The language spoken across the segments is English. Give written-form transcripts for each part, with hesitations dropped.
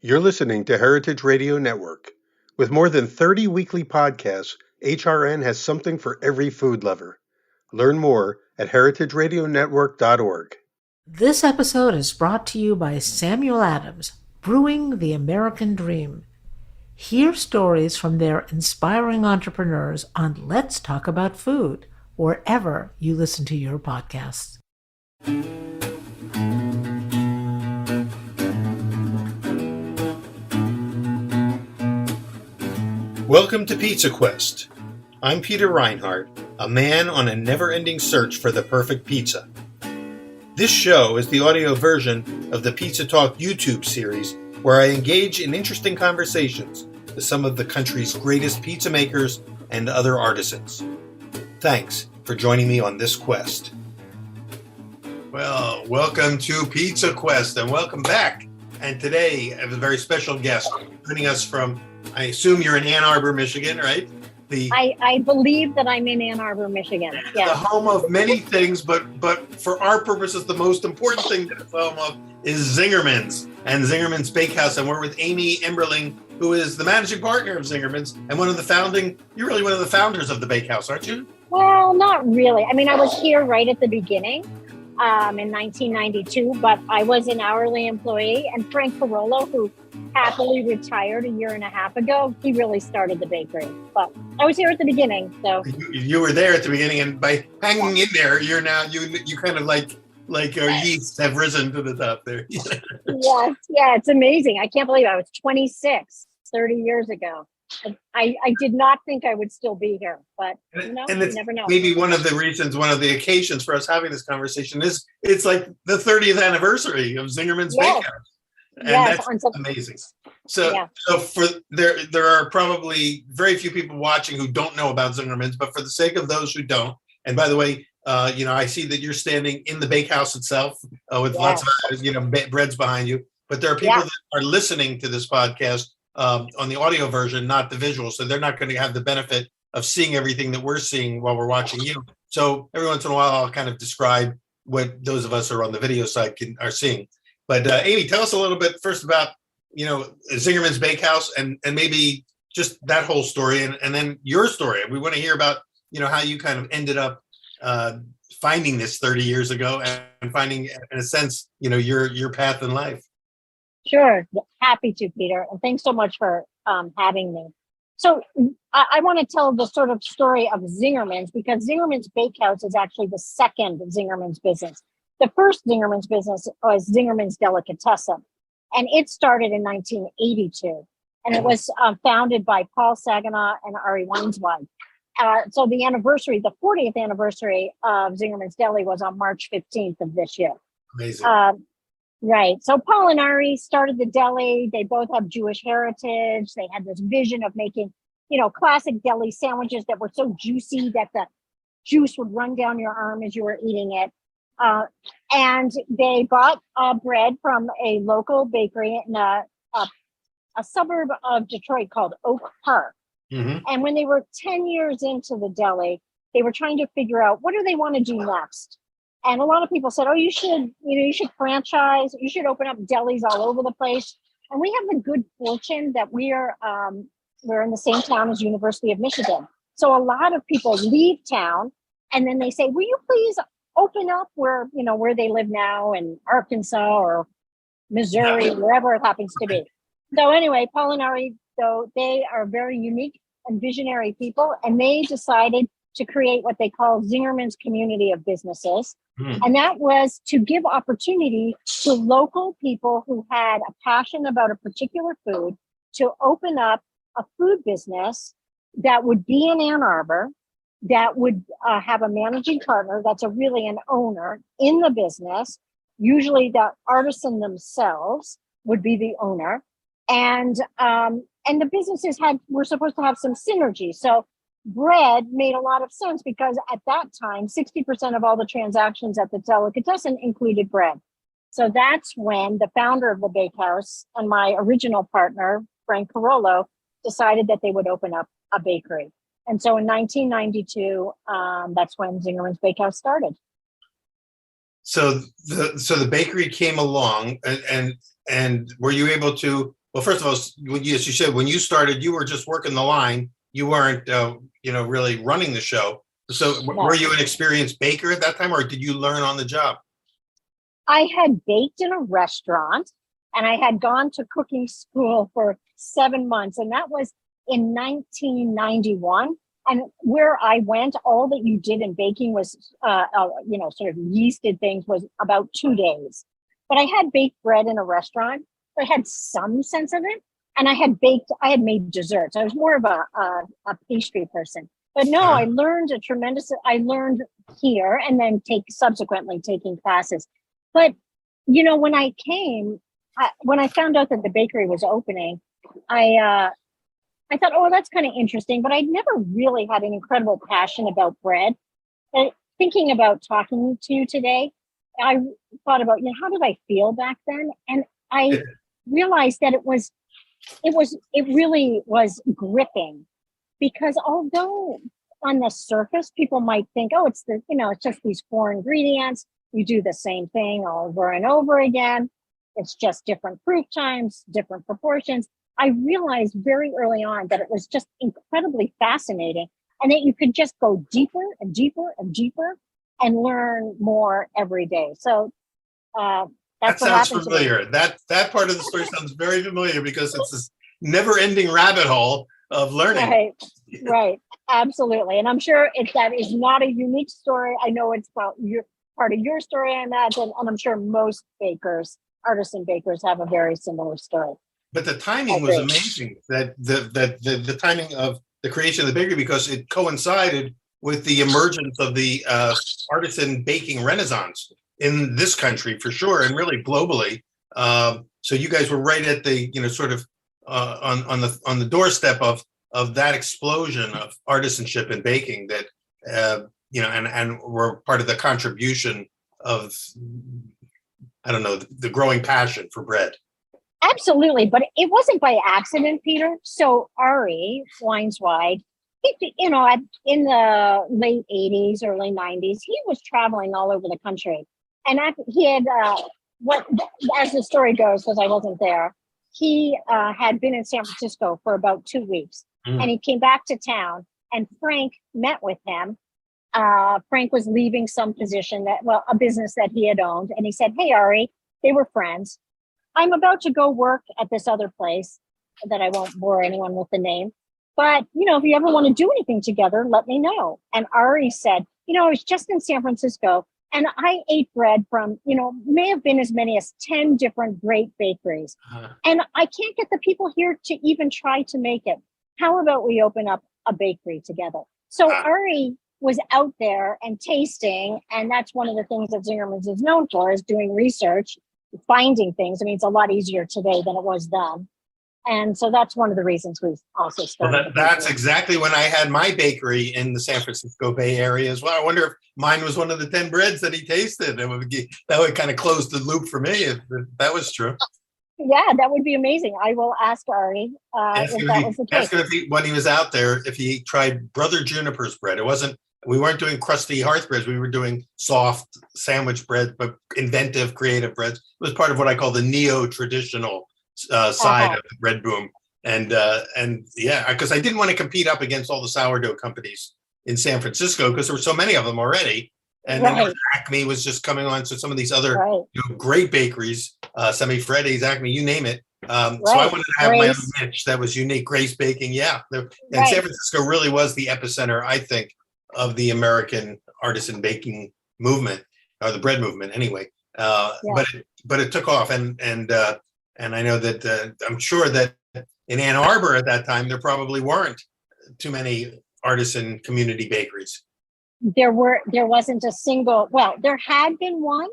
You're listening to Heritage Radio Network. With more than 30 weekly podcasts, HRN has something for every food lover. Learn more at heritageradionetwork.org. This episode is brought to you by Samuel Adams, Brewing the American Dream. Hear stories from their inspiring entrepreneurs on Let's Talk About Food, wherever you listen to your podcasts. Welcome to Pizza Quest. I'm Peter Reinhardt, a man on a never-ending search for the perfect pizza. This show is the audio version of the Pizza Talk YouTube series, where I engage in interesting conversations with some of the country's greatest pizza makers and other artisans. Thanks for joining me on this quest. Well, welcome to Pizza Quest, and welcome back. And today, I have a very special guest joining us from, I assume you're in Ann Arbor, Michigan, right? I believe that I'm in Ann Arbor, Michigan. Yes. The home of many things, but for our purposes, the most important thing that it's home of is Zingerman's and Zingerman's Bakehouse. And we're with Amy Emberling, who is the managing partner of Zingerman's and you're really one of the founders of the Bakehouse, aren't you? Well, not really. I mean, I was here right at the beginning in 1992, but I was an hourly employee. And Frank Carollo, who happily retired a year and a half ago, he really started the bakery. But I was here at the begining, so you were there at the beginning, and by hanging in there, you're now you kind of like your yeast have risen to the top there. Yes, yeah, it's amazing. I can't believe I was 26 30 years ago. I did not think I would still be here, but you never know. Maybe one of the occasions for us having this conversation is it's like the 30th anniversary of Zingerman's Bakehouse. And that's amazing. So for there are probably very few people watching who don't know about Zingerman's, but for the sake of those who don't, and by the way, I see that you're standing in the bakehouse itself with lots of breads behind you. But there are people that are listening to this podcast on the audio version, not the visual, so they're not going to have the benefit of seeing everything that we're seeing while we're watching you. So every once in a while, I'll kind of describe what those of us who are on the video side are seeing. But Amy, tell us a little bit first about, Zingerman's Bakehouse and maybe just that whole story and then your story. We want to hear about, how you kind of ended up finding this 30 years ago and finding, in a sense, your path in life. Sure. Happy to, Peter. And thanks so much for having me. So I want to tell the sort of story of Zingerman's, because Zingerman's Bakehouse is actually the second Zingerman's business. The first Zingerman's business was Zingerman's Delicatessen, and it started in 1982. And it was founded by Paul Saginaw and Ari Weinswag. So the 40th anniversary of Zingerman's Deli was on March 15th of this year. Amazing. Right. So Paul and Ari started the deli. They both have Jewish heritage. They had this vision of making, classic deli sandwiches that were so juicy that the juice would run down your arm as you were eating it. And they bought bread from a local bakery in a suburb of Detroit called Oak Park. Mm-hmm. And when they were 10 years into the deli, they were trying to figure out, what do they want to do next? And a lot of people said, you should franchise, you should open up delis all over the place. And we have the good fortune that we're in the same town as University of Michigan. So a lot of people leave town and then they say, will you please open up where they live now in Arkansas or Missouri, wherever it happens to be. So anyway, Paul and Ari, so they are very unique and visionary people, and they decided to create what they call Zingerman's Community of Businesses. And that was to give opportunity to local people who had a passion about a particular food to open up a food business that would be in Ann Arbor, that would have a managing partner that's really an owner in the business. Usually the artisan themselves would be the owner. And the businesses were supposed to have some synergy. So bread made a lot of sense because at that time, 60% of all the transactions at the delicatessen included bread. So that's when the founder of the bakehouse and my original partner, Frank Carollo, decided that they would open up a bakery. And so in 1992, that's when Zingerman's Bakehouse started. So the bakery came along, and were you able to Well, first of all, as you said, when you started, you were just working the line. You weren't, really running the show. So were you an experienced baker at that time, or did you learn on the job? I had baked in a restaurant, and I had gone to cooking school for 7 months, and that was in 1991. And where I went, all that you did in baking was, sort of yeasted things, was about 2 days. But I had baked bread in a restaurant, so I had some sense of it. And I had made desserts. I was more of a pastry person. But no, I learned here, and then subsequently taking classes. But, when when I found out that the bakery was opening, I thought, oh, that's kind of interesting, but I'd never really had an incredible passion about bread. And thinking about talking to you today, I thought about, how did I feel back then? And I realized that it really was gripping, because although on the surface, people might think, oh, it's just these four ingredients. You do the same thing over and over again. It's just different proof times, different proportions. I realized very early on that it was just incredibly fascinating, and that you could just go deeper and deeper and deeper and learn more every day. So that sounds familiar. That part of the story sounds very familiar, because it's this never-ending rabbit hole of learning. Right, absolutely. And I'm sure that is not a unique story. I know it's part of your story, I imagine, and I'm sure most artisan bakers, have a very similar story. But the timing was amazing. That the timing of the creation of the bakery, because it coincided with the emergence of the artisan baking renaissance in this country, for sure, and really globally. So you guys were right at the sort of on the doorstep of that explosion of artisanship in baking. That and were part of the contribution of, I don't know, the growing passion for bread. Absolutely, but it wasn't by accident, Peter. So Ari Weinswide, in the late 80s, early 90s, he was traveling all over the country. And he had, as the story goes, because I wasn't there, he had been in San Francisco for about 2 weeks. And he came back to town, and Frank met with him. Frank was leaving some position a business that he had owned. And he said, hey, Ari, they were friends. I'm about to go work at this other place that I won't bore anyone with the name. But, if you ever want to do anything together, let me know. And Ari said, I was just in San Francisco, and I ate bread from, may have been as many as 10 different great bakeries. And I can't get the people here to even try to make it. How about we open up a bakery together? So Ari was out there and tasting. And that's one of the things that Zingerman's is known for, is doing research, finding things. I mean, it's a lot easier today than it was then. And so that's one of the reasons we also started. Well, that's exactly when I had my bakery in the San Francisco Bay Area as well. I wonder if mine was one of the 10 breads that he tasted. That would kind of close the loop for me if that was true. Yeah, that would be amazing. I will ask Ari if that was the case. That's going to be when he was out there, if he tried Brother Juniper's bread. We weren't doing crusty hearth breads. We were doing soft sandwich bread, but inventive, creative breads. It was part of what I call the neo-traditional side of the bread boom. And yeah, because I didn't want to compete up against all the sourdough companies in San Francisco, because there were so many of them already. And then Acme was just coming on. So some of these other great bakeries, Semi Freddy's, Acme, you name it. So I wanted to have my own niche that was unique. Grace Baking, yeah. And San Francisco really was the epicenter, I think, of the American artisan baking movement, or the bread movement anyway. But it took off. And I know that I'm sure that in Ann Arbor at that time, there probably weren't too many artisan community bakeries. There wasn't a single, there had been one,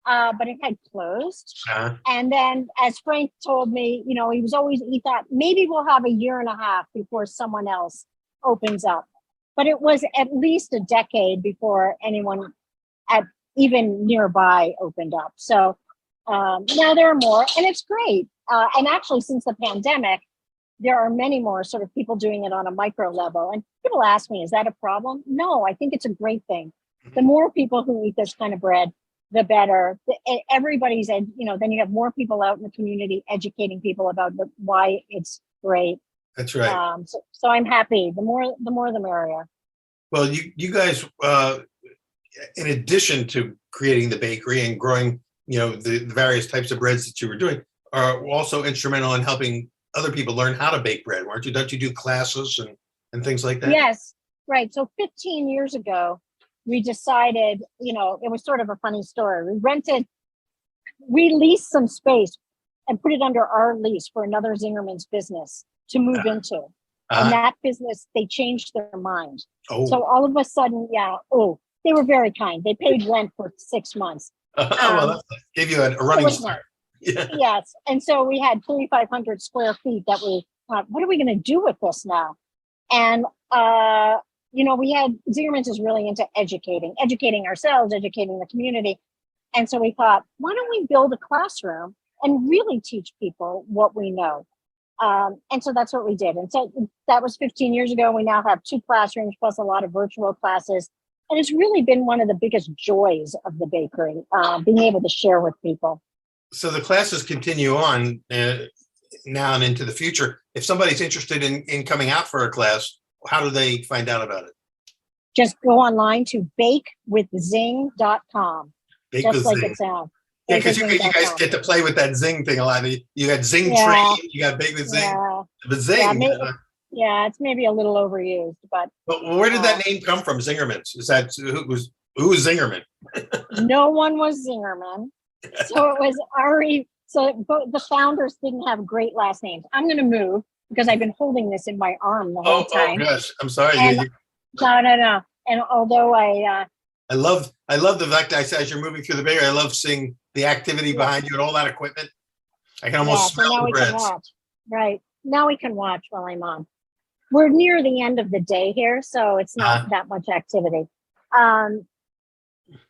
but it had closed. And then, as Frank told me, he thought maybe we'll have a year and a half before someone else opens up. But it was at least a decade before anyone even nearby opened up. So now there are more, and it's great. And actually, since the pandemic, there are many more sort of people doing it on a micro level. And people ask me, is that a problem? No, I think it's a great thing. The more people who eat this kind of bread, the better. Everybody's, then you have more people out in the community educating people about why it's great. That's right. So I'm happy. The more, the merrier. Well, you guys, in addition to creating the bakery and growing, the various types of breads that you were doing, are also instrumental in helping other people learn how to bake bread, weren't you? Don't you do classes and things like that? Yes, right. So 15 years ago, we decided, it was sort of a funny story. We leased some space and put it under our lease for another Zingerman's business to move into. And that business, they changed their mind. Oh. So all of a sudden, they were very kind. They paid rent for 6 months. Well, that gave you a running start. Yeah. Yes. And so we had 3,500 square feet that we thought, what are we going to do with this now? And, we had Zingerman's is really into educating ourselves, educating the community. And so we thought, why don't we build a classroom and really teach people what we know? And so that's what we did. And so that was 15 years ago. We now have 2 classrooms plus a lot of virtual classes. And it's really been one of the biggest joys of the bakery, being able to share with people. So the classes continue on now and into the future. If somebody's interested in coming out for a class, how do they find out about it? Just go online to bakewithzing.com. Just like it sounds. Yeah, because you guys get to play with that Zing thing a lot. You got Zing Train, you got Bake with Zing. Yeah. But Zing. Yeah, it's maybe a little overused, but where did that name come from? Zingerman's? Is that who was Zingerman? No one was Zingerman. So it was Ari. So the founders didn't have great last names. I'm going to move because I've been holding this in my arm the whole time. Oh gosh, I'm sorry. And, no. And although I love the fact that as you're moving through the bakery, I love seeing the activity behind you and all that equipment. I can almost smell the breads. Right. Now we can watch while I'm on. We're near the end of the day here, so it's not that much activity.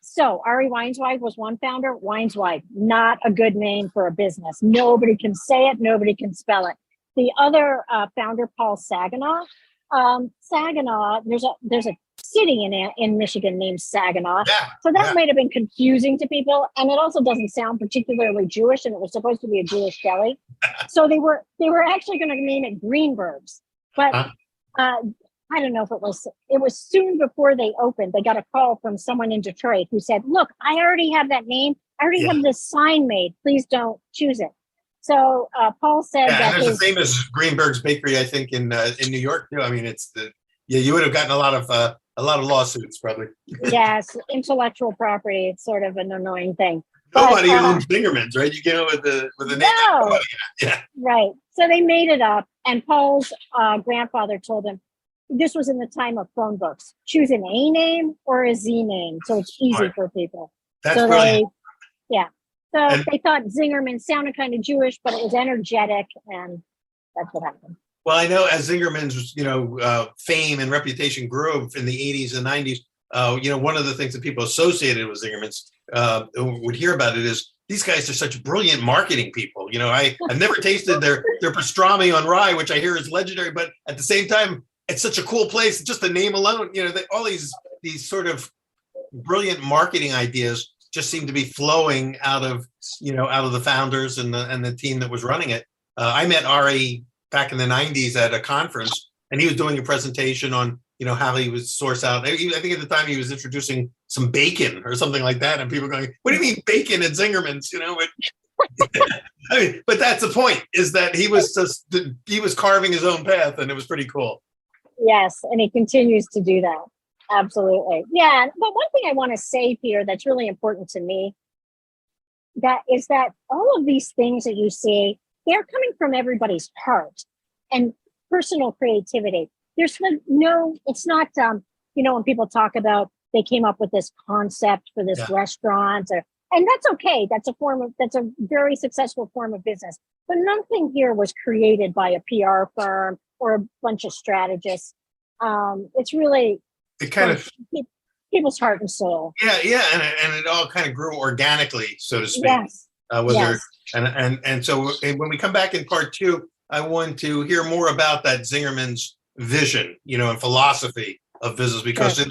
So Ari Weinsweig was one founder. Weinsweig, not a good name for a business. Nobody can say it. Nobody can spell it. The other founder, Paul Saginaw. Saginaw, there's a city in Michigan named Saginaw. Yeah, so that might have been confusing to people. And it also doesn't sound particularly Jewish, and it was supposed to be a Jewish deli. So they were actually going to name it Greenberg's. But I don't know if it was soon before they opened. They got a call from someone in Detroit who said, look, I already have that name. I already have this sign made. Please don't choose it. So Paul said that there's the famous Greenberg's Bakery, I think, in New York too. I mean, you would have gotten a lot of lawsuits probably. Yes, intellectual property. It's sort of an annoying thing. Nobody owns Zingerman's, right? You get it with the name. No. Yeah. Right. So they made it up, and Paul's grandfather told him this was in the time of phone books. Choose an A name or a Z name, so it's easy for people. That's brilliant. So they thought Zingerman sounded kind of Jewish, but it was energetic, and that's what happened. Well, I know as Zingerman's, fame and reputation grew in the 80s and 90s, one of the things that people associated with Zingerman's would hear about it is these guys are such brilliant marketing people. I've never tasted their pastrami on rye, which I hear is legendary, but at the same time, it's such a cool place. Just the name alone, all these sort of brilliant marketing ideas just seem to be flowing out of the founders and the team that was running it. I met Ari back in the 90s at a conference, and he was doing a presentation on how he would source out. I think at the time he was introducing some bacon or something like that, and people going, "What do you mean bacon at Zingerman's?" But that's the point, is that he was carving his own path, and it was pretty cool. Yes, and he continues to do that. Absolutely. Yeah. But one thing I want to say here that's really important to me, that is that all of these things that you see, they're coming from everybody's heart and personal creativity. There's it's not, when people talk about they came up with this concept for this restaurant, and that's okay. That's a very successful form of business. But nothing here was created by a PR firm or a bunch of strategists. It's really people's heart and soul. Yeah, and it all kind of grew organically, so to speak. Yes. And so when we come back in part 2, I want to hear more about that Zingerman's vision, and philosophy of business, because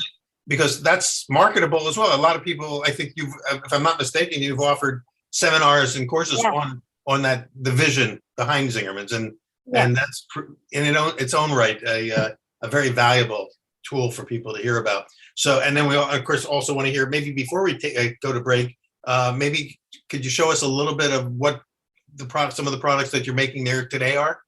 because that's marketable as well. A lot of people, I think if I'm not mistaken, you've offered seminars and courses on the vision behind Zingerman's, and that's in its own right a very valuable tool for people to hear about. So, and then we of course also want to hear, maybe before we go to break, maybe could you show us a little bit of what some of the products that you're making there today are?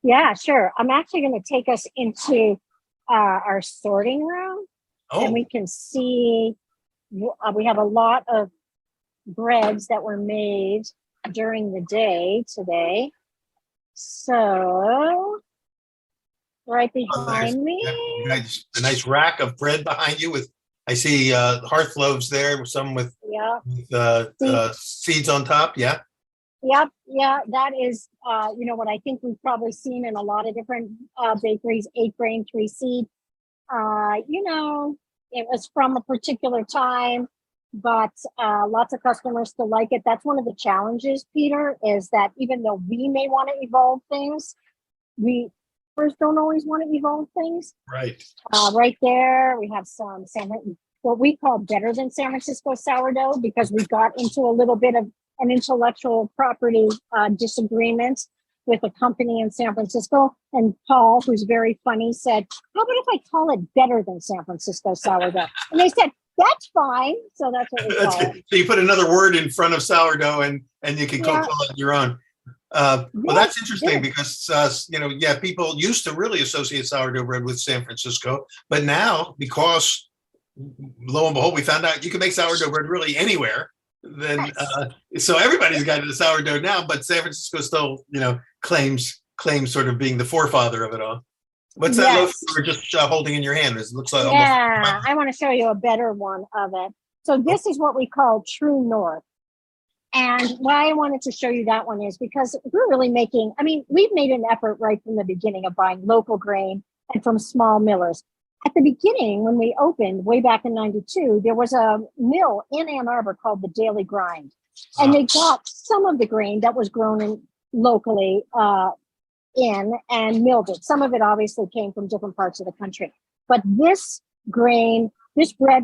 Yeah, sure. I'm actually going to take us into our sorting room, and we can see we have a lot of breads that were made during the day today. So right behind me, a nice rack of bread behind you with, I see hearth loaves there, some with seeds on top. Yeah. Yep. Yeah. That is, what I think we've probably seen in a lot of different bakeries, 8 grain, 3 seed. It was from a particular time, but lots of customers still like it. That's one of the challenges, Peter, is that even though we may want to evolve things, we first don't always want to evolve things. Right. Right there, we have some what we call better than San Francisco sourdough, because we got into a little bit of an intellectual property disagreement with a company in San Francisco. And Paul, who's very funny, said, how about if I call it better than San Francisco sourdough? And they said, that's fine. So that's what we call it. So you put another word in front of sourdough and you can call it your own. Well, that's interesting because, people used to really associate sourdough bread with San Francisco. But now, because lo and behold, we found out you can make sourdough bread really anywhere. Then, so everybody's got into sourdough now, but San Francisco still, claims sort of being the forefather of it all. What's that loaf you were just holding in your hand? It looks like I want to show you a better one of it. So this is what we call True North. And why I wanted to show you that one is because we're really we've made an effort right from the beginning of buying local grain and from small millers. At the beginning, when we opened way back in 92, there was a mill in Ann Arbor called the Daily Grind. And they got some of the grain that was grown locally in and milled it. Some of it obviously came from different parts of the country. But this bread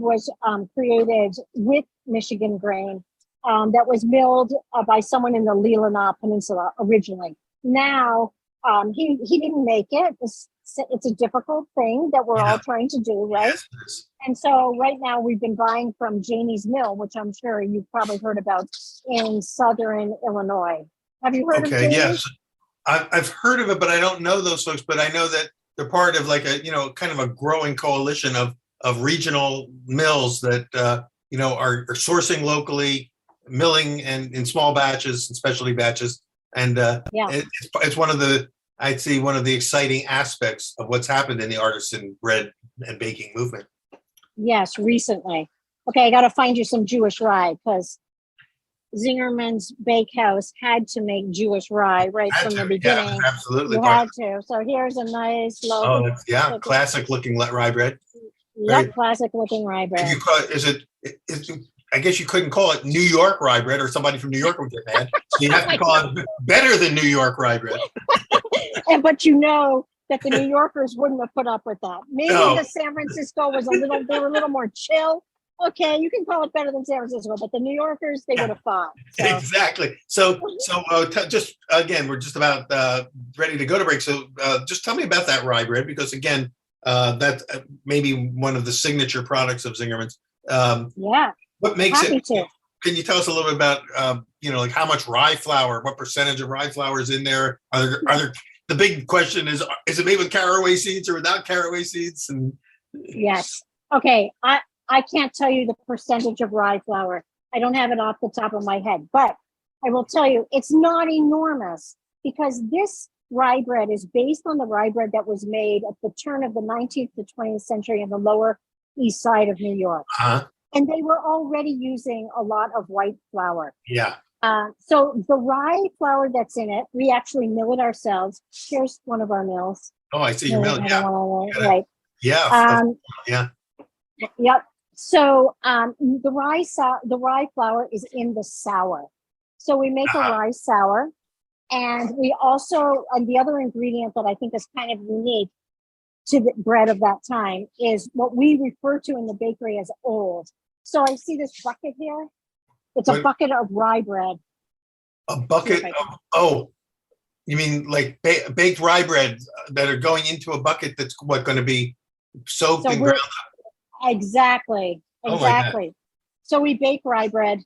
was created with Michigan grain that was milled by someone in the Leelanau Peninsula originally. Now, he didn't make it. It's a difficult thing that we're all trying to do, right? Yes. And so right now we've been buying from Janie's Mill, which I'm sure you've probably heard about in Southern Illinois. Have you heard of Janie's? Yes. I've heard of it, but I don't know those folks. But I know that they're part of like kind of a growing coalition of regional mills that, are sourcing locally, milling and in small batches and specialty batches. And it's one of the exciting aspects of what's happened in the artisan bread and baking movement. Yes, recently. Okay, I got to find you some Jewish rye because Zingerman's Bakehouse had to make Jewish rye right from the beginning. Yeah, absolutely. You had to. So here's a nice loaf. Oh, classic looking rye bread. Yep, classic looking rye bread. I guess you couldn't call it New York rye bread, or somebody from New York would get mad. So you have to call it better than New York rye bread. But that the New Yorkers wouldn't have put up with that. Maybe the San Francisco they were a little more chill. Okay, you can call it better than San Francisco, but the New Yorkers, they would have fought. So. Exactly. So just again, we're just about ready to go to break. So just tell me about that rye bread, because again, that's maybe one of the signature products of Zingerman's. What makes it? Can you tell us a little bit about, like how much rye flour, what percentage of rye flour is in there? Are there? The big question is it made with caraway seeds or without caraway seeds? And yes. Okay. I can't tell you the percentage of rye flour. I don't have it off the top of my head, but I will tell you it's not enormous, because this rye bread is based on the rye bread that was made at the turn of the 19th to 20th century in the Lower East Side of New York. And they were already using a lot of white flour. Yeah. So the rye flour that's in it, we actually mill it ourselves. Here's one of our mills. Oh, I see your mill. Yeah. Right. Yeah. Yeah. Yep. So the rye flour is in the sour. So we make a rye sour, and we also, and the other ingredient that I think is kind of unique to the bread of that time is what we refer to in the bakery as old. So I see this bucket here. It's a bucket of rye bread. A bucket of, oh, you mean like baked rye bread that are going into a bucket that's going to be soaked and ground up? Exactly. So we bake rye bread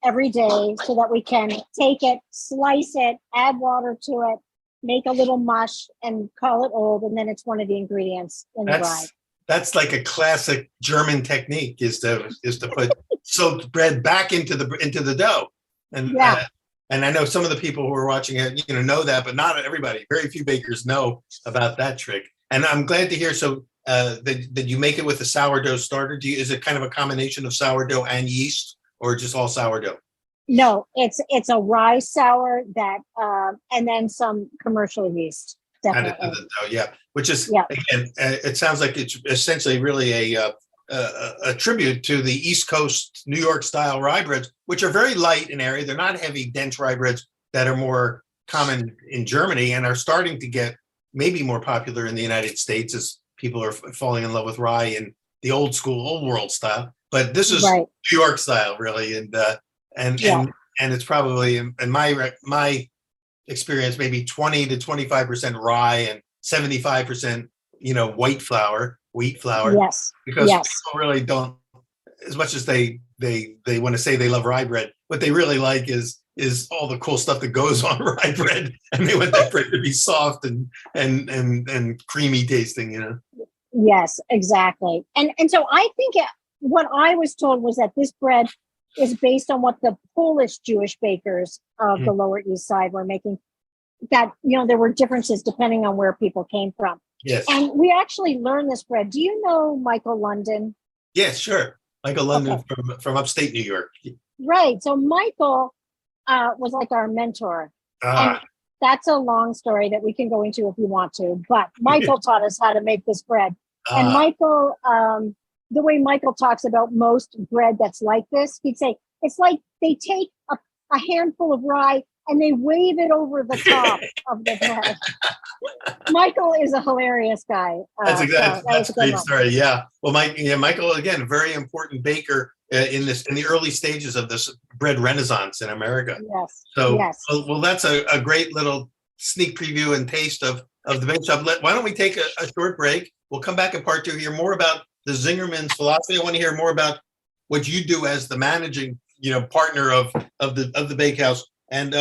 every day so that we can take it, slice it, add water to it, make a little mush and call it old. And then it's one of the ingredients in the rye. That's like a classic German technique is to put soaked bread back into the dough. And and I know some of the people who are watching it, know that, but not everybody. Very few bakers know about that trick. And I'm glad to hear. So that you make it with a sourdough starter. Is it kind of a combination of sourdough and yeast, or just all sourdough? No, it's a rye sour that, and then some commercial yeast. Definitely. Yeah, which is again, it sounds like it's essentially really a tribute to the East Coast New York style rye breads, which are very light in area. They're not heavy, dense rye breads that are more common in Germany and are starting to get maybe more popular in the United States as people are falling in love with rye in the old school, old world style. But this is New York style, really, and it's probably in my experience maybe 20 to 25% rye and 75% wheat flour. Yes. Because people really don't, as much as they want to say they love rye bread, what they really like is all the cool stuff that goes on rye bread, and they want that bread to be soft and creamy tasting. Yes, exactly. And so I think what I was told was that this bread is based on what the Polish Jewish bakers of the Lower East Side were making. That there were differences depending on where people came from. Yes. And we actually learned this bread. Do you know Michael London? Yes, sure. Michael London from upstate New York. Right. So Michael was like our mentor. And that's a long story that we can go into if you want to. But Michael taught us how to make this bread. And Michael, the way Michael talks about most bread that's like this, he'd say, it's like they take a handful of rye and they wave it over the top of the bread. Michael is a hilarious guy. That's a great story. Yeah. Well, Michael, again, a very important baker in the early stages of this bread renaissance in America. Yes. So, well, that's a great little sneak preview and taste of the bake shop. Why don't we take a short break? We'll come back in part two, hear more about the Zingerman's philosophy. I want to hear more about what you do as the managing, partner of the bakehouse. And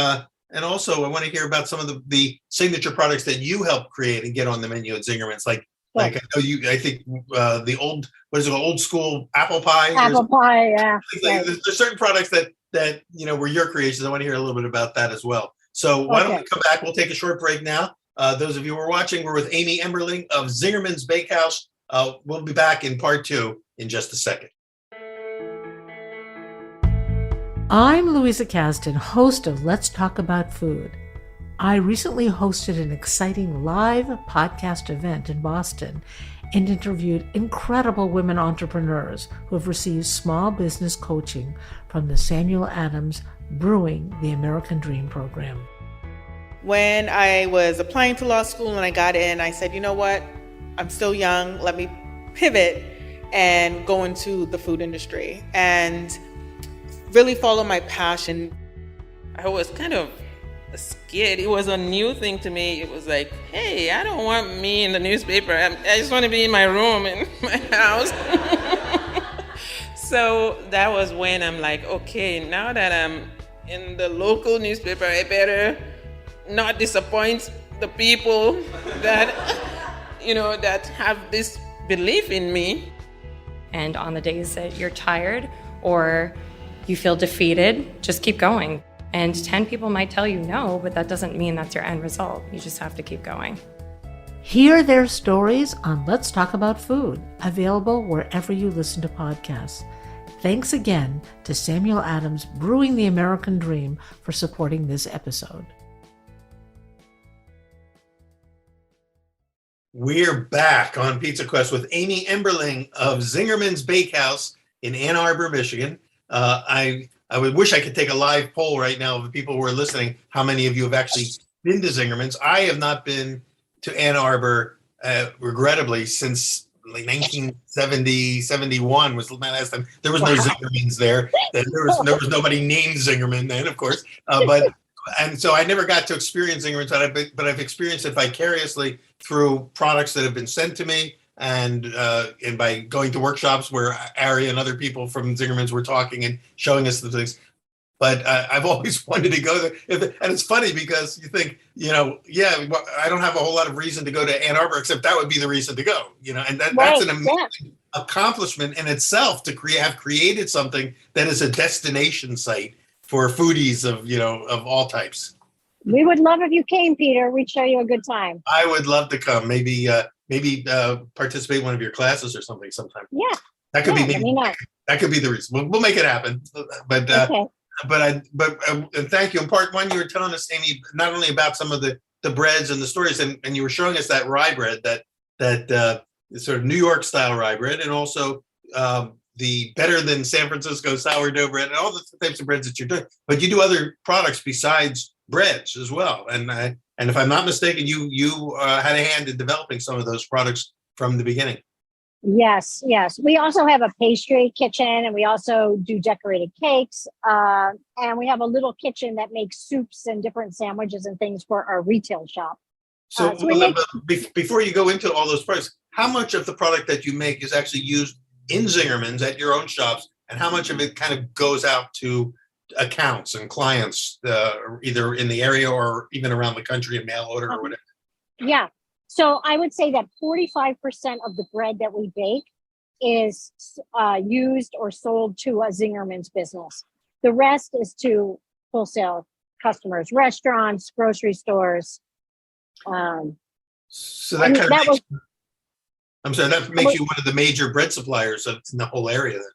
also I want to hear about some of the signature products that you help create and get on the menu at Zingerman's. Like I know I think the old school apple pie. Apple pie, yeah. There's certain products that were your creations. I want to hear a little bit about that as well. So why don't we come back? We'll take a short break now. Those of you who are watching, we're with Amy Emberling of Zingerman's Bakehouse. We'll be back in part two in just a second. I'm Louisa Kasdan, host of Let's Talk About Food. I recently hosted an exciting live podcast event in Boston and interviewed incredible women entrepreneurs who have received small business coaching from the Samuel Adams Brewing the American Dream program. When I was applying to law school and I got in, I said, you know what? I'm still young. Let me pivot and go into the food industry and really follow my passion. I was kind of scared. It was a new thing to me. It was like, hey, I don't want me in the newspaper. I just want to be in my room in my house. So that was when I'm like, okay, now that I'm in the local newspaper, I better not disappoint the people that, that have this belief in me. And on the days that you're tired or you feel defeated, just keep going. And 10 people might tell you no, but that doesn't mean that's your end result. You just have to keep going. Hear their stories on Let's Talk About Food, available wherever you listen to podcasts. Thanks again to Samuel Adams Brewing the American Dream for supporting this episode. We're back on Pizza Quest with Amy Emberling of Zingerman's Bakehouse in Ann Arbor, Michigan. I would wish I could take a live poll right now of the people who are listening. How many of you have actually been to Zingerman's? I have not been to Ann Arbor regrettably, since like 1970, 71 was my last time. There was no Zingermans there. There was nobody named Zingerman then, of course. And so I never got to experience Zingerman, but I've experienced it vicariously through products that have been sent to me, and by going to workshops where Ari and other people from Zingerman's were talking and showing us the things. But I've always wanted to go there. And it's funny because you think, I don't have a whole lot of reason to go to Ann Arbor, except that would be the reason to go, and that's an amazing accomplishment in itself to have created something that is a destination site for foodies of all types. We would love if you came, Peter. We'd show you a good time. I would love to come. Maybe participate in one of your classes or something sometime. Yeah. That could be maybe. That could be the reason. We'll make it happen. But okay. But thank you. In part one, you were telling us, Amy, not only about some of the breads and the stories, and you were showing us that rye bread, that sort of New York style rye bread, and also the better than San Francisco sourdough bread, and all the types of breads that you're doing. But you do other products besides breads as well. And if I'm not mistaken, you had a hand in developing some of those products from the beginning. Yes. We also have a pastry kitchen, and we also do decorated cakes. And we have a little kitchen that makes soups and different sandwiches and things for our retail shop. So before you go into all those products, how much of the product that you make is actually used in Zingerman's at your own shops, and how much of it kind of goes out to accounts and clients, either in the area or even around the country in mail order or whatever? Yeah. So I would say that 45% of the bread that we bake is used or sold to a Zingerman's business. The rest is to wholesale customers, restaurants, grocery stores. So that kind of that makes you one of the major bread suppliers in the whole area then.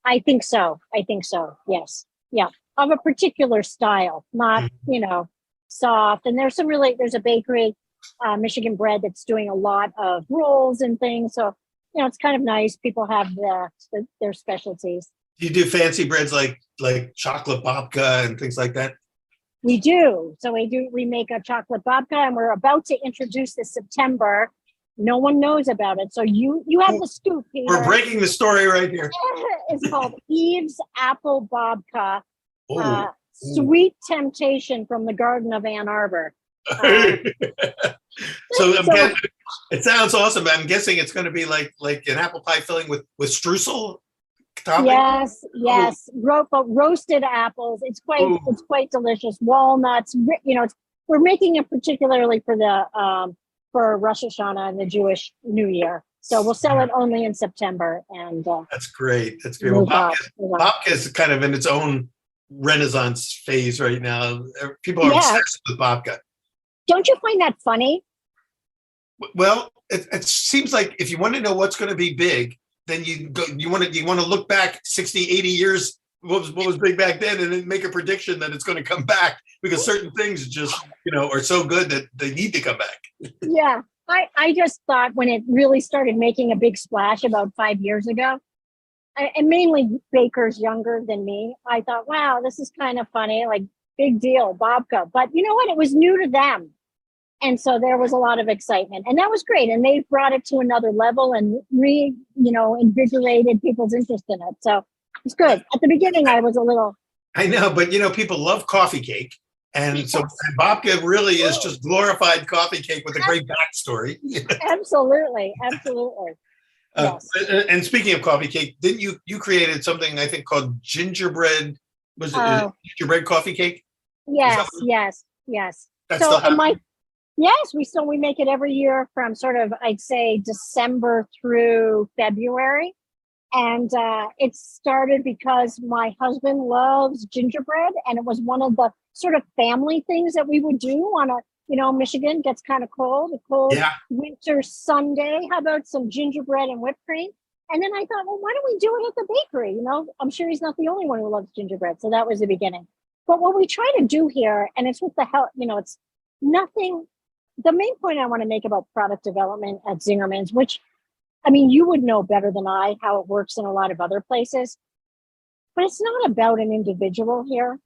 I think so. Yes. Yeah. Of a particular style, not, soft. And there's a bakery, Michigan Bread, that's doing a lot of rolls and things. So, it's kind of nice. People have their specialties. Do you do fancy breads like chocolate babka and things like that? We do. So we make a chocolate babka, and we're about to introduce this September. No one knows about it. So you have the scoop, Peter. We're breaking the story right here. It's called Eve's Apple Babka. Sweet Temptation from the Garden of Ann Arbor. It sounds awesome. I'm guessing it's going to be like an apple pie filling with streusel topping. Yes. Roasted apples. It's quite delicious. Walnuts. We're making it particularly for the for Rosh Hashanah and the Jewish New Year. So we'll sell it only in September. And that's great. Well, babka is kind of in its own renaissance phase right now. People are obsessed with babka. Don't you find that funny? Well, it seems like if you want to know what's going to be big, then you want to look back 60, 80 years, what was big back then, and then make a prediction that it's going to come back, because certain things just, are so good that they need to come back. Yeah. I just thought when it really started making a big splash about 5 years ago, and mainly bakers younger than me, I thought, wow, this is kind of funny, like big deal, babka. But you know what? It was new to them. And so there was a lot of excitement, and that was great. And they brought it to another level and invigorated people's interest in it. So it's good. At the beginning, I was a little. I know, but people love coffee cake. And so babka really is just glorified coffee cake with a great backstory. Absolutely. Yes. And speaking of coffee cake, didn't you created something I think called gingerbread? Was it gingerbread coffee cake? Yes. That's still happening? Yes, we make it every year from sort of, I'd say, December through February. And it started because my husband loves gingerbread, and it was one of the sort of family things that we would do on Michigan gets kind of cold, winter Sunday. How about some gingerbread and whipped cream? And then I thought, well, why don't we do it at the bakery? I'm sure he's not the only one who loves gingerbread. So that was the beginning. But what we try to do here, and it's with the help, it's nothing. The main point I want to make about product development at Zingerman's, which, you would know better than I how it works in a lot of other places, but it's not about an individual here.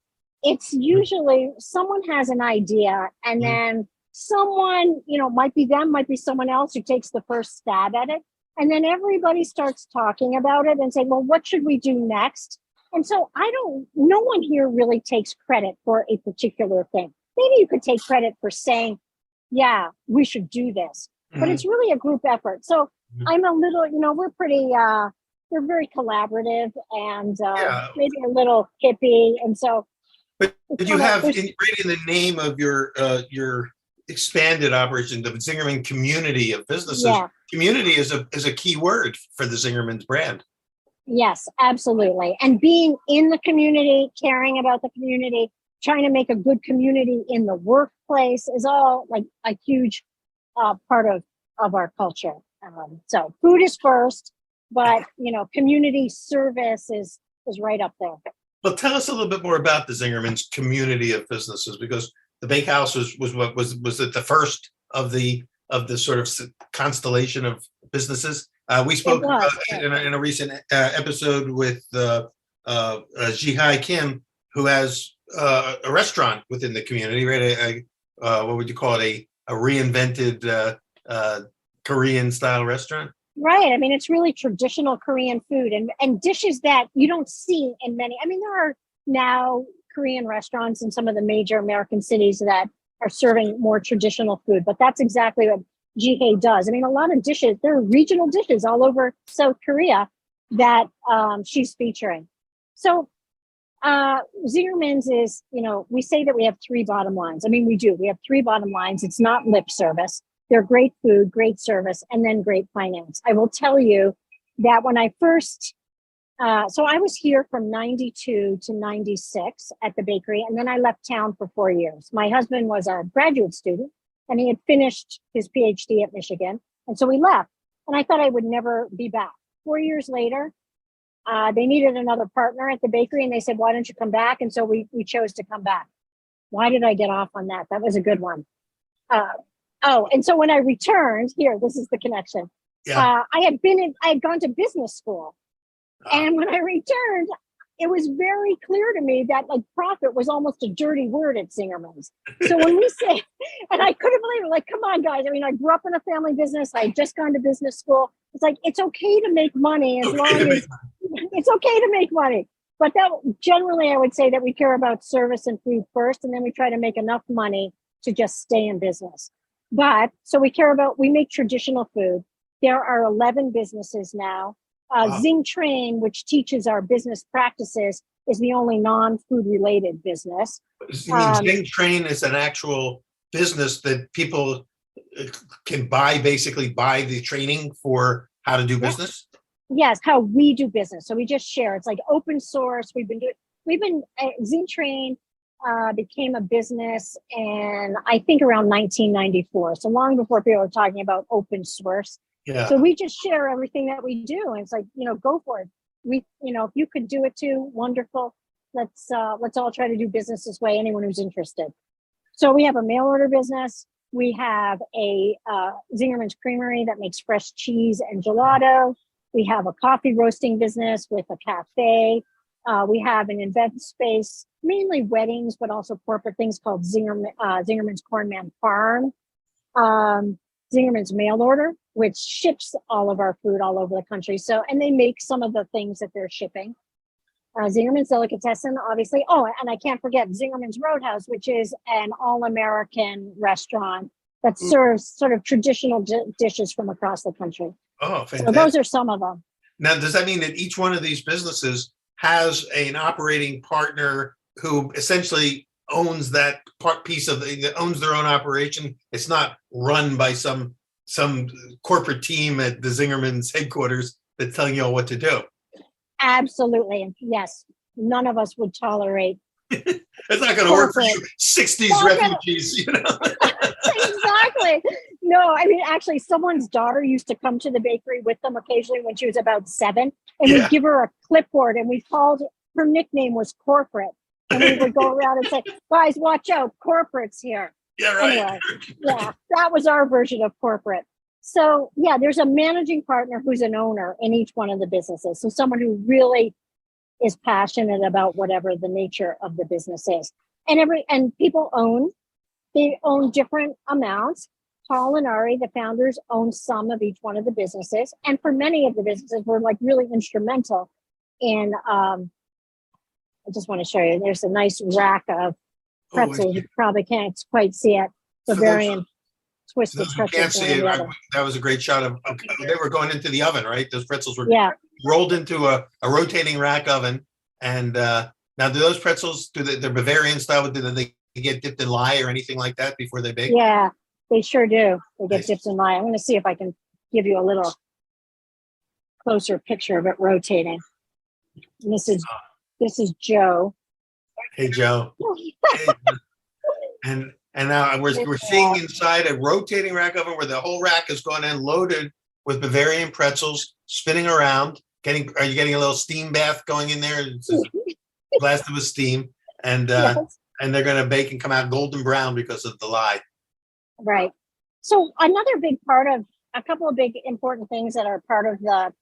It's usually someone has an idea, and then someone, might be them, might be someone else who takes the first stab at it. And then everybody starts talking about it and saying, well, what should we do next? And so no one here really takes credit for a particular thing. Maybe you could take credit for saying, yeah, we should do this, but it's really a group effort. So I'm a little, we're very collaborative and maybe a little hippie. And so. But you have, right in the name of your expanded operation, the Zingerman community of businesses. Yeah. Community is a key word for the Zingerman's brand. Yes, absolutely. And being in the community, caring about the community, trying to make a good community in the workplace is all like a huge part of our culture. So food is first, but community service is right up there. Well, tell us a little bit more about the Zingerman's community of businesses, because the bakehouse was it the first of the sort of constellation of businesses? We spoke in a recent episode with Jihai Kim, who has a restaurant within the community, right? What would you call it? A reinvented Korean style restaurant? Right. I mean, it's really traditional Korean food and dishes that you don't see in many. I mean, there are now Korean restaurants in some of the major American cities that are serving more traditional food, but that's exactly what Jihei does. I mean, a lot of dishes, there are regional dishes all over South Korea that she's featuring. So Zingerman's is, we say that we have three bottom lines. I mean, we do. We have three bottom lines. It's not lip service. They're great food, great service, and then great finance. I will tell you that when I first, so I was here from 92 to 96 at the bakery, and then I left town for 4 years. My husband was a graduate student, and he had finished his PhD at Michigan, and so we left. And I thought I would never be back. 4 years later, they needed another partner at the bakery, and they said, why don't you come back? And so we chose to come back. Why did I get off on that? That was a good one. And so when I returned, this is the connection. Yeah. I had gone to business school. And when I returned, it was very clear to me that like profit was almost a dirty word at Zingerman's. So when we say, and I couldn't believe it, like, come on, guys. I mean, I grew up in a family business. I had just gone to business school. It's like, it's okay to make money as long as it's okay to make money. But that generally, I would say that we care about service and food first, and then we try to make enough money to just stay in business. But so we make traditional food. There are 11 businesses now. Zing Train, which teaches our business practices, is the only non-food related business. Zing Train is an actual business that people can basically buy the training for how to do business? Yes, how we do business. So we just share. It's like open source. Zing Train became a business and I think around 1994. So long before people were talking about open source. Yeah. So we just share everything that we do. And it's like, go for it. If you could do it too, wonderful. Let's all try to do business this way. Anyone who's interested. So we have a mail order business. We have a Zingerman's Creamery that makes fresh cheese and gelato. We have a coffee roasting business with a cafe. We have an event space, mainly weddings, but also corporate things called Zingerman's Cornman Farm. Zingerman's Mail Order, which ships all of our food all over the country. So, and they make some of the things that they're shipping. Zingerman's Delicatessen, obviously. Oh, and I can't forget Zingerman's Roadhouse, which is an all-American restaurant that serves sort of traditional dishes from across the country. Oh, fantastic. So those are some of them. Now, does that mean that each one of these businesses has an operating partner who essentially owns that owns their own operation? It's not run by some corporate team at the Zingerman's headquarters that's telling you all what to do. Absolutely. Yes. None of us would tolerate. It's not going to work for you 60s refugees, Exactly. No, I mean, actually, someone's daughter used to come to the bakery with them occasionally when she was about 7, and we'd give her a clipboard, and her nickname was Corporate. And we would go around and say, guys, watch out, corporate's here. Yeah, right. Anyway, yeah, that was our version of corporate. So yeah, there's a managing partner who's an owner in each one of the businesses. So someone who really is passionate about whatever the nature of the business is. And people own They own different amounts. Paul and Ari, the founders, own some of each one of the businesses. And for many of the businesses, we're like really instrumental in, I just want to show you, there's a nice rack of pretzels. You probably can't quite see it. Bavarian twisted pretzels. Can't see it. That was a great shot of, they were going into the oven, right? Those pretzels were rolled into a rotating rack oven. And now do those pretzels, they're Bavarian style, do they get dipped in lye or anything like that before they bake? Yeah, they sure do. They get dipped in lye. I'm going to see if I can give you a little closer picture of it rotating. And this is Joe. Hey, Joe. Hey. And now we're seeing inside a rotating rack oven where the whole rack is going in loaded with Bavarian pretzels, spinning around. Are you getting a little steam bath going in there? It's blasted with steam, and they're going to bake and come out golden brown because of the lye. Right. So another big part of a couple of big important things that are part of the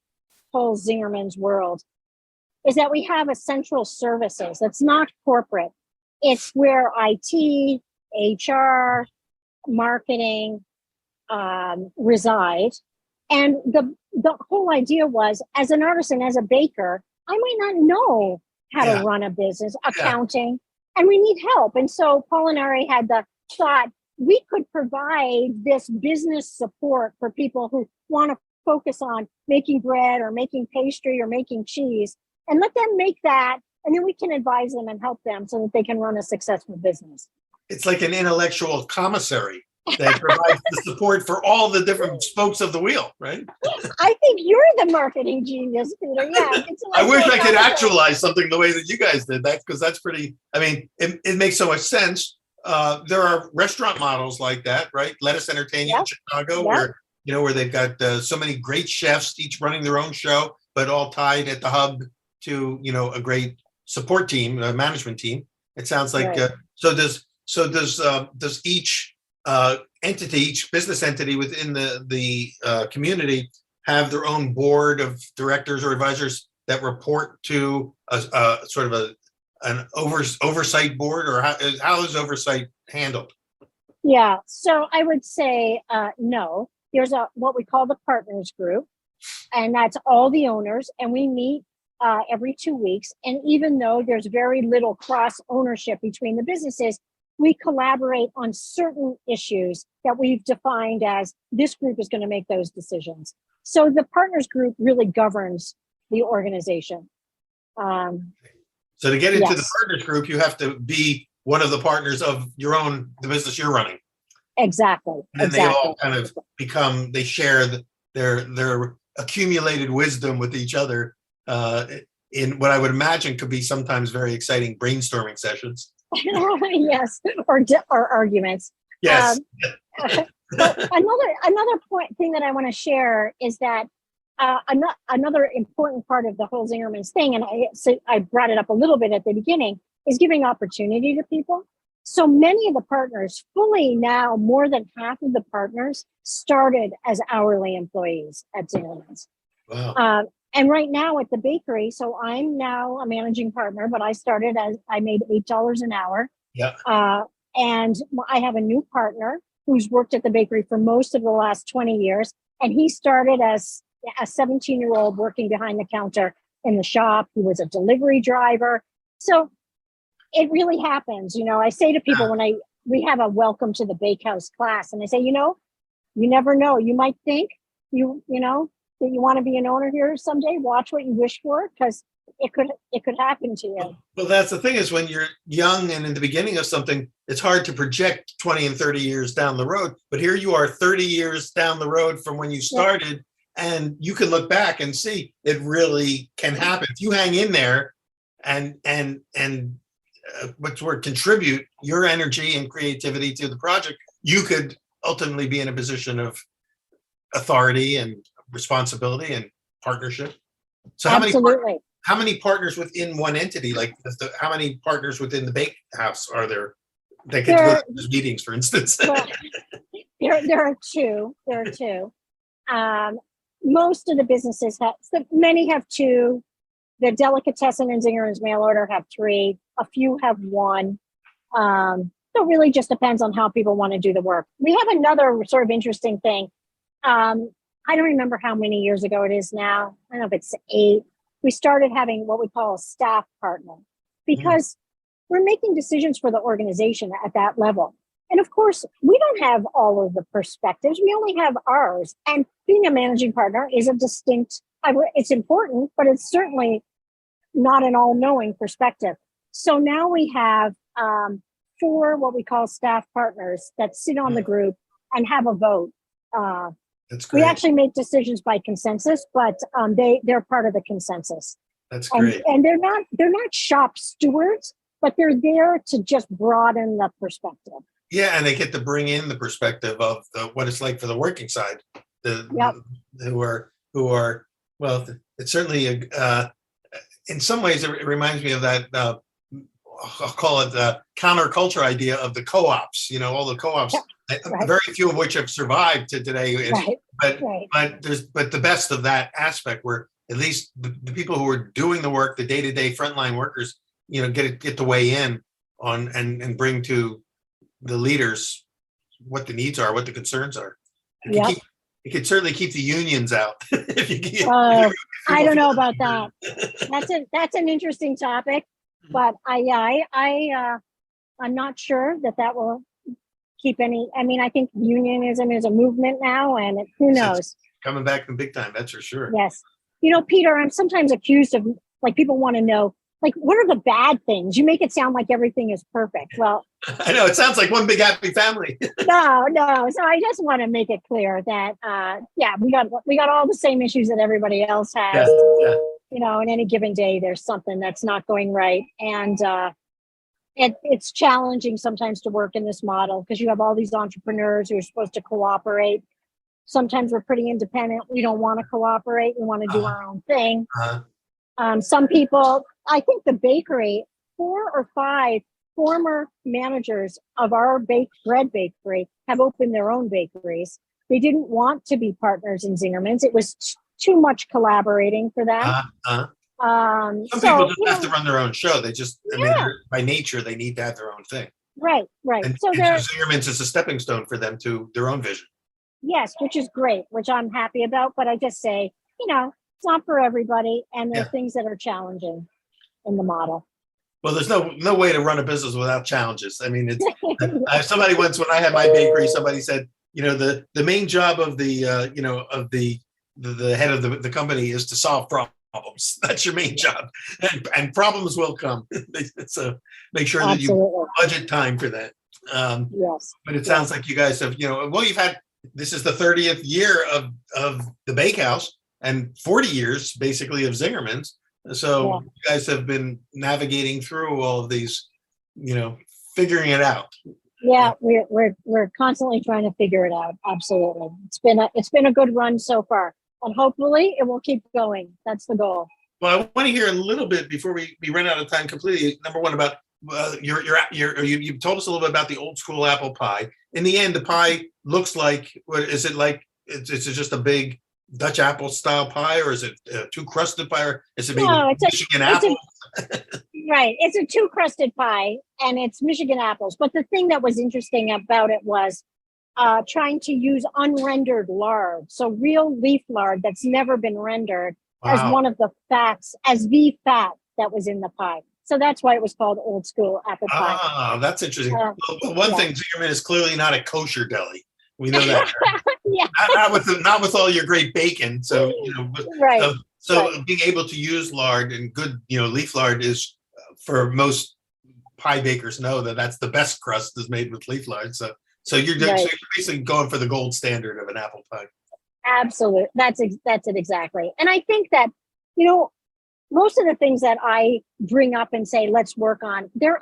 whole Zingerman's world is that we have essential services. That's not corporate. It's where IT, HR, marketing reside. And the whole idea was, as an artisan, as a baker, I might not know how to run a business, accounting, and we need help. And so Paul and Ari had the thought, we could provide this business support for people who want to focus on making bread or making pastry or making cheese, and let them make that. And then we can advise them and help them so that they can run a successful business. It's like an intellectual commissary that provides the support for all the different spokes of the wheel, right? I think you're the marketing genius, Peter. Yeah. I wish I could actualize something the way that you guys did that, because that's pretty, I mean, it makes so much sense. There are restaurant models like that, right? Lettuce Entertaining in Chicago, where they've got so many great chefs, each running their own show, but all tied at the hub to, a great support team, a management team. It sounds like, so does each entity, each business entity within the community have their own board of directors or advisors that report to a sort of an oversight board, or how is oversight handled? Yeah, so I would say no. There's what we call the partners group, and that's all the owners, and we meet every 2 weeks. And even though there's very little cross ownership between the businesses, we collaborate on certain issues that we've defined as this group is going to make those decisions. So the partners group really governs the organization. So to get into the partners group, you have to be one of the partners of the business you're running. Exactly. And they all kind of they share their accumulated wisdom with each other in what I would imagine could be sometimes very exciting brainstorming sessions. Yes, or arguments. Yes. But another thing that I want to share is that another important part of the whole Zingerman's thing, and I brought it up a little bit at the beginning, is giving opportunity to people. So many of the partners, fully now, more than half of the partners started as hourly employees at Zingerman's. Wow. And right now at the bakery, so I'm now a managing partner, but I started I made $8 an hour. Yeah. And I have a new partner who's worked at the bakery for most of the last 20 years. And he started as a 17-year-old working behind the counter in the shop. He was a delivery driver. So it really happens. I say to people we have a welcome to the bakehouse class, and I say, you never know. You might think that you want to be an owner here someday. Watch what you wish for, because it could happen to you. Well, that's the thing, is when you're young and in the beginning of something, it's hard to project 20 and 30 years down the road. But here you are 30 years down the road from when you started, and you can look back and see it really can happen. If you hang in there and what's word, contribute your energy and creativity to the project, you could ultimately be in a position of authority and responsibility and partnership. So how many partners within one entity? Like how many partners within the bake house are there that get to go to those meetings, for instance? Well, there are two. Most of the businesses many have two. The Delicatessen and Zingerman's mail order have three. A few have one. But So it really just depends on how people want to do the work. We have another sort of interesting thing. I don't remember how many years ago it is now. I don't know if it's 8. We started having what we call a staff partner because we're making decisions for the organization at that level. And of course, we don't have all of the perspectives. We only have ours. And being a managing partner is a distinct, it's important, but it's certainly not an all-knowing perspective. So now we have 4 what we call staff partners that sit on the group and have a vote. That's great. We actually make decisions by consensus, but they're part of the consensus. That's great. And they're not shop stewards, but they're there to just broaden the perspective. Yeah, and they get to bring in the perspective of what it's like for the working side, who are well. It's certainly in some ways it reminds me of that. I'll call it the counterculture idea of the co-ops. You know, all the co-ops, very few of which have survived to today. But the best of that aspect, where at least the people who are doing the work, the day-to-day frontline workers, you know, get to weigh in on and bring to the leaders what the needs are, what the concerns are. It could certainly keep the unions out. I don't know about that. That's an interesting topic, but I'm not sure that will keep any. I mean, I think unionism is a movement now, and who knows? It's coming back in big time, that's for sure. Yes. You know, Peter, I'm sometimes accused of, like, people want to know, like, what are the bad things? You make it sound like everything is perfect. Well, I know it sounds like one big happy family. No. So I just want to make it clear that, we got all the same issues that everybody else has. Yeah. You know, in any given day, there's something that's not going right, and it's challenging sometimes to work in this model because you have all these entrepreneurs who are supposed to cooperate. Sometimes we're pretty independent. We don't want to cooperate. We want to do our own thing. Some people, I think the bakery, 4 or 5 former managers of our bread bakery have opened their own bakeries. They didn't want to be partners in Zingerman's. It was too much collaborating for them. Some people just have to run their own show. They just, I mean, by nature, they need to have their own thing. Right. And so Zingerman's is a stepping stone for them to their own vision. Yes, which is great, which I'm happy about. But I just say, you know, it's not for everybody, and there are things that are challenging in the model. Well, there's no way to run a business without challenges. I mean, it's somebody once, when I had my bakery, somebody said, you know, the main job of the head of the company is to solve problems. That's your main job, and problems will come. So make sure that you budget time for that. Yes. But it sounds like you guys have, this is the 30th year of the bakehouse and 40 years basically of Zingerman's. So you guys have been navigating through all of these, figuring it out. Yeah, we're constantly trying to figure it out. Absolutely. It's been a good run so far, and hopefully it will keep going. That's the goal. Well, I want to hear a little bit before we run out of time completely. Number one, about you told us a little bit about the old school apple pie. In the end, the pie looks like, what is it like? It's just a big Dutch apple style pie, or is it two crusted pie, or is it maybe Michigan apple? Right, it's a two crusted pie, and it's Michigan apples. But the thing that was interesting about it was trying to use unrendered lard, so real leaf lard that's never been rendered as one of the fats, as the fat that was in the pie. So that's why it was called old school apple pie. Ah, that's interesting. One thing, Zingerman is clearly not a kosher deli. We know that. Not with all your great bacon. So being able to use lard and good leaf lard is, for most pie bakers know that's the best crust is made with leaf lard. So you're basically going for the gold standard of an apple pie. Absolutely, that's it exactly. And I think that most of the things that I bring up and say let's work on, they're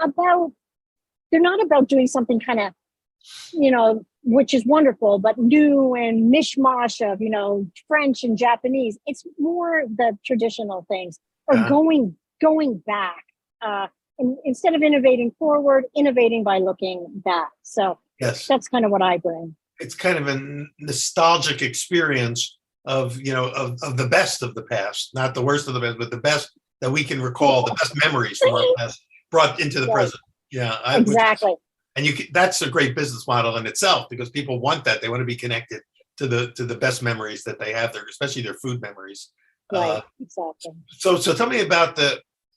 not about doing something kind of which is wonderful, but new and mishmash of, French and Japanese. It's more the traditional things, or going back. Instead of innovating forward, innovating by looking back. So that's kind of what I bring. It's kind of a nostalgic experience of the best of the past, not the worst of the best, but the best that we can recall, the best memories from our past brought into the present. Yeah, exactly. And that's a great business model in itself, because people want that. They want to be connected to the best memories that they have there, especially their food memories. Right, exactly. So tell me about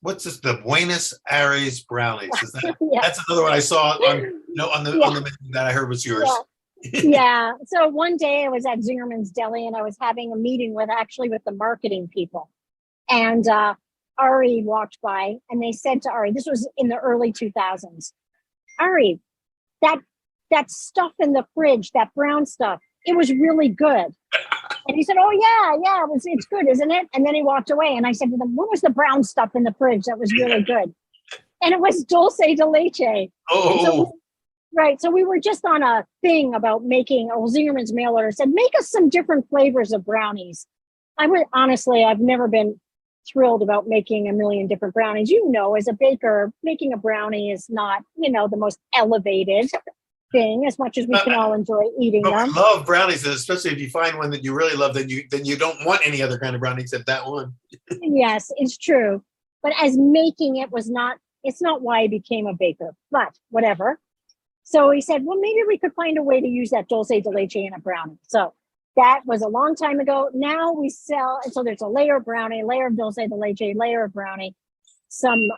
what's this? The Buenos Aires brownies. Is that Yeah. that's another one I saw on the menu that I heard was yours. Yeah. So one day I was at Zingerman's Deli and I was having a meeting with the marketing people. And Ari walked by and they said to Ari, this was in the early 2000s, Ari, that stuff in the fridge, that brown stuff, it was really good. And he said, oh yeah, it's good, isn't it? And then he walked away and I said to them, what was the brown stuff in the fridge that was really good? And it was dulce de leche. Oh. So we were just on a thing about Zingerman's mail order said, make us some different flavors of brownies. I've never been thrilled about making a million different brownies. As a baker, making a brownie is not, the most elevated thing, as much as we can all enjoy eating them. I love brownies, especially if you find one that you really love, then you don't want any other kind of brownie except that one. Yes, it's true. But as making it's not why I became a baker, but whatever. So he said, well, maybe we could find a way to use that dulce de leche in a brownie. So that was a long time ago. Now we sell, and so there's a layer of brownie, layer of dulce de leche, layer of brownie, some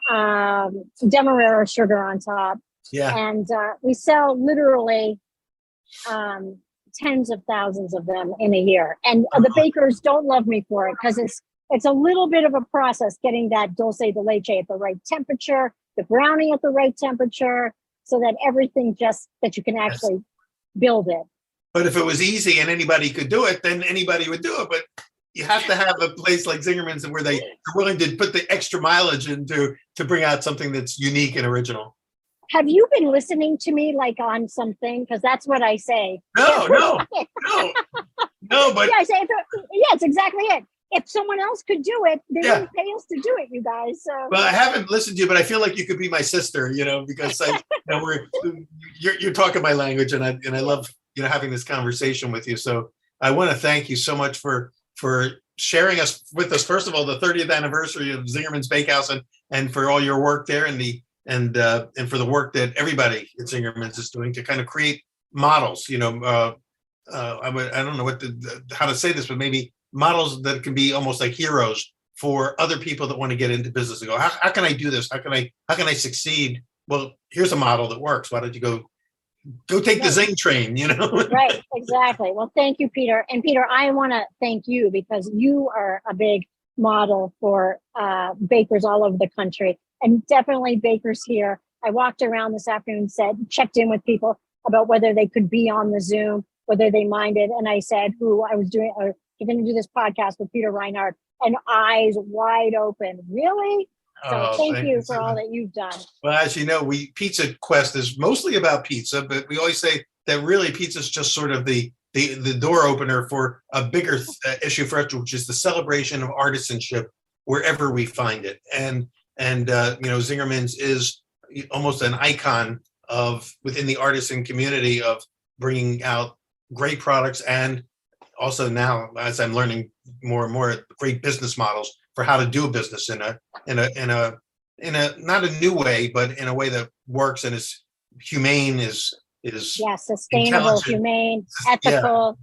demerara sugar on top. Yeah. And we sell literally tens of thousands of them in a year. And the bakers don't love me for it because it's a little bit of a process getting that dulce de leche at the right temperature, the brownie at the right temperature, so that everything that you can actually build it. But if it was easy and anybody could do it, then anybody would do it. But you have to have a place like Zingerman's where they're willing to put the extra mileage into to bring out something that's unique and original. Have you been listening to me like on something? Because that's what I say. No. But yeah, I say, it's exactly it. If someone else could do it, they wouldn't pay us to do it, you guys. So. Well, I haven't listened to you, but I feel like you could be my sister, because you're talking my language, and I love having this conversation with you. So I want to thank you so much for sharing with us. First of all, the 30th anniversary of Zingerman's Bakehouse, and for all your work there, and for the work that everybody at Zingerman's is doing to kind of create models. I don't know how to say this, but maybe models that can be almost like heroes for other people that want to get into business and go, how can I do this? How can I succeed? Well, here's a model that works. Why don't you go take the Zing train, Right, exactly. Well, thank you, Peter. And Peter, I want to thank you because you are a big model for bakers all over the country, and definitely bakers here. I walked around this afternoon, checked in with people about whether they could be on the Zoom, whether they minded. And I said, you're going to do this podcast with Peter Reinhardt, and eyes wide open. Really? So thank you for all that you've done. Well, as you know, Pizza Quest is mostly about pizza, but we always say that really pizza is just sort of the door opener for a bigger issue for us, which is the celebration of artisanship wherever we find it. And Zingerman's is almost an icon within the artisan community of bringing out great products, and also now, as I'm learning more and more, great business models for how to do a business in a not a new way, but in a way that works and is humane, is sustainable, humane, ethical,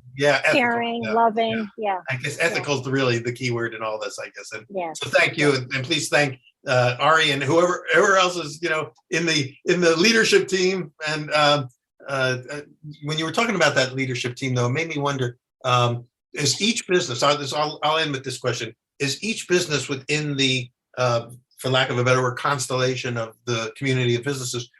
caring, loving. I guess ethical is really the key word in all this, I guess. And so thank you, and please thank Ari and whoever else is in the leadership team. And when you were talking about that leadership team, though, it made me wonder. Is each business, I'll end with this question, is each business within the, for lack of a better word, constellation of the community of businesses,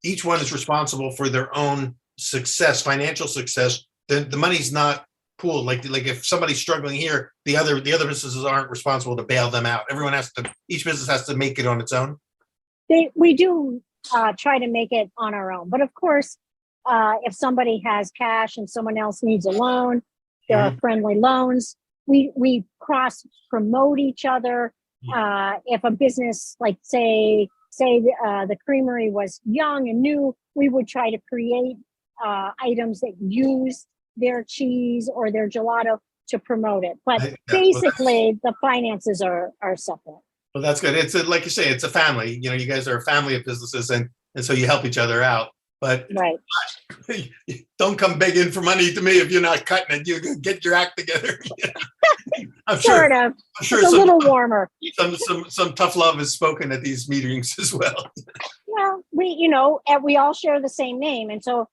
each one is responsible for their own success, financial success? The money's not pooled. Like if somebody's struggling here, the other businesses aren't responsible to bail them out. Each business has to make it on its own. We do try to make it on our own, but of course, if somebody has cash and someone else needs a loan, there are friendly loans. We cross promote each other. If a business, like say the creamery was young and new, we would try to create items that use their cheese or their gelato to promote it. But basically, the finances are separate. Well, that's good. It's like you say, it's a family. You guys are a family of businesses, and and so you help each other out. But right. don't come begging for money to me if you're not cutting it. You get your act together. I'm sort sure. of. I'm sure it's a little warmer. Some tough love is spoken at these meetings as well. Well, we all share the same name, and so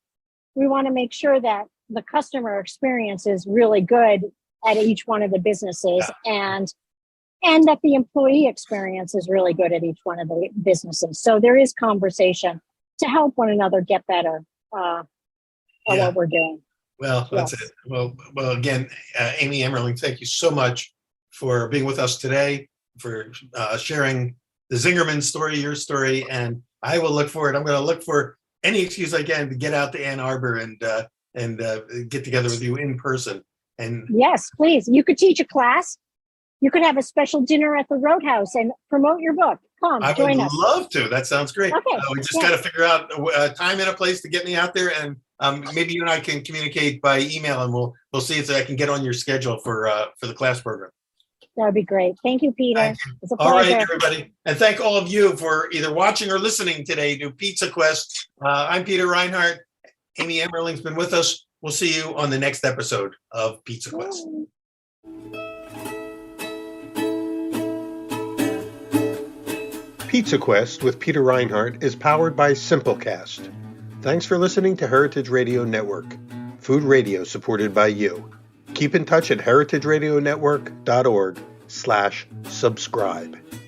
we want to make sure that the customer experience is really good at each one of the businesses, and that the employee experience is really good at each one of the businesses. So there is conversation to help one another get better at what we're doing. Well, that's it. Well, again, Amy Emberling, thank you so much for being with us today, for sharing the Zingerman story, your story, and I will look for it. I'm going to look for any excuse I can to get out to Ann Arbor and get together with you in person. And yes, please. You could teach a class. You could have a special dinner at the Roadhouse and promote your book. Come, join us. I would love to. That sounds great. Okay. We just got to figure out a time and a place to get me out there, and maybe you and I can communicate by email, and we'll see if I can get on your schedule for the class program. That would be great. Thank you, Peter. Thank you. It's a all pleasure. right, everybody, and thank all of you for either watching or listening today to Pizza Quest. I'm Peter Reinhardt. Amy Emberling's been with us. We'll see you on the next episode of Pizza Quest. Pizza Quest with Peter Reinhardt is powered by Simplecast. Thanks for listening to Heritage Radio Network, food radio supported by you. Keep in touch at heritageradionetwork.org/subscribe.